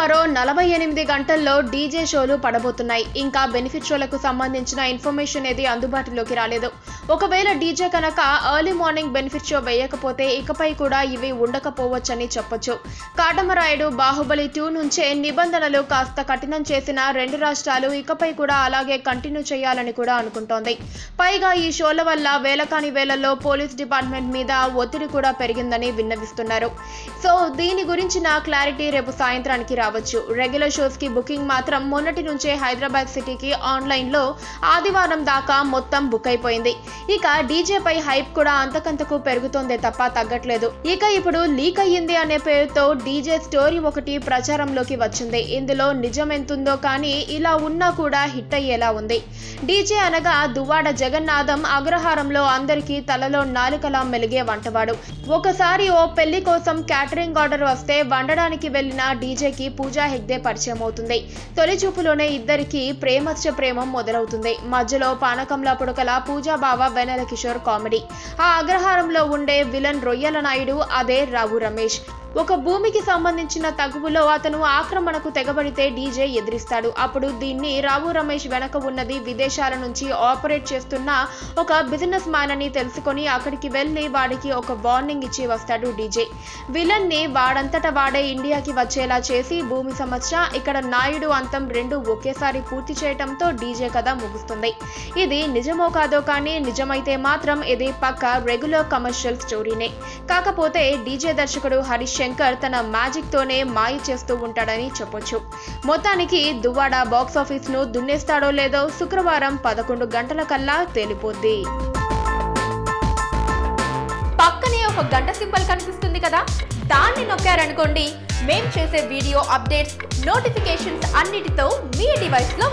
మరో 48 గంటల్లో డీజే షోలు పడబోతున్నాయి. ఇంకా బెనిఫిట్ షోలకు సంబంధించిన ఇన్ఫర్మేషన్ ఏది అందుబాటులోకి రాలేదు. ఒకవేళ డీజే కనుక ఎర్లీ మార్నింగ్ బెనిఫిట్ షో వేయకపోతే ఇకపై కూడా ఇవి ఉండకపోవచ్చని చెప్పొచ్చు. కాటమరాయుడు బాహుబలి 2 నుంచే నిబంధనలు కాస్త కఠినం చేసిన రెండు రాష్ట్రాలు ఇకపై కూడా అలాగే కంటిన్యూ చేయాలని కూడా అనుకుంటోంది. పైగా ఈ షోల వల్ల వేలకాని వేళల్లో పోలీస్ డిపార్ట్మెంట్ మీద ఒత్తిడి కూడా పెరిగిందని విన్నవిస్తున్నారు. సో దీని గురించిన క్లారిటీ రేపు సాయంత్రానికి రావచ్చు. రెగ్యులర్ షోస్ కి బుకింగ్ మాత్రం మొన్నటి నుంచే హైదరాబాద్ సిటీకి ఆన్లైన్ లో ఆదివారం దాకా మొత్తం బుక్ అయిపోయింది. ఇక డీజే పై హైప్ కూడా అంతకంతకు పెరుగుతోందే తప్ప తగ్గట్లేదు. ఇక ఇప్పుడు లీక్ అయ్యింది అనే పేరుతో డీజే స్టోరీ ఒకటి ప్రచారంలోకి వచ్చింది. ఇందులో నిజం ఎంతుందో కానీ ఇలా ఉన్నా కూడా హిట్ అయ్యేలా ఉంది. డీజే అనగా దువ్వాడ జగన్నాథం అగ్రహారంలో అందరికీ తలలో నాలుకలా మెలిగే వంటవాడు. ఒకసారి ఓ పెళ్లి కోసం క్యాటరింగ్ ఆర్డర్ వస్తే వండడానికి వెళ్లిన డీజేకి పూజా హెగ్డే పరిచయం అవుతుంది. తొలి చూపులోనే ఇద్దరికి ప్రేమం మొదలవుతుంది. మధ్యలో పానకంలా పుడకల పూజా బావ వెన్నెల కిషోర్ కామెడీ. ఆ అగ్రహారంలో ఉండే విలన్ రొయ్యల నాయుడు అదే రావు రమేష్. ఒక భూమికి సంబంధించిన తగువులో అతను ఆక్రమణకు తెగబడితే డీజే ఎదిరిస్తాడు. అప్పుడు దీన్ని రావు రమేష్ వెనక ఉన్నది విదేశాల నుంచి ఆపరేట్ చేస్తున్న ఒక బిజినెస్ మ్యాన్ అని తెలుసుకొని అక్కడికి వెళ్లి వాడికి ఒక వార్నింగ్ ఇచ్చి వస్తాడు డీజే. విలన్ ని వాడంతట వాడే ఇండియాకి వచ్చేలా చేసి భూమి సమస్య, ఇక్కడ నాయుడు అంతం రెండు ఒకేసారి పూర్తి చేయటంతో డీజే కథ ముగుస్తుంది. ఇది నిజమో కాదో కానీ నిజమైతే మాత్రం ఇది పక్క రెగ్యులర్ కమర్షియల్ స్టోరీనే. కాకపోతే డీజే దర్శకుడు హరీష్ శంకర్ తన మ్యాజిక్ తోనే మాయ చేస్తూ ఉంటాడని చెప్పొచ్చు. మొత్తానికి దువ్వాడ బాక్స్ ఆఫీస్ ను దున్నేస్తాడో లేదో శుక్రవారం 11 గంటల కల్లా తేలిపోద్ది. పక్కనే ఒక గంట సింబల్ కనిపిస్తుంది కదా, దాన్ని నొక్కారనుకోండి మేం చేసే వీడియో అప్డేట్స్, నోటిఫికేషన్స్ అన్నిటితో మీ డివైస్ లో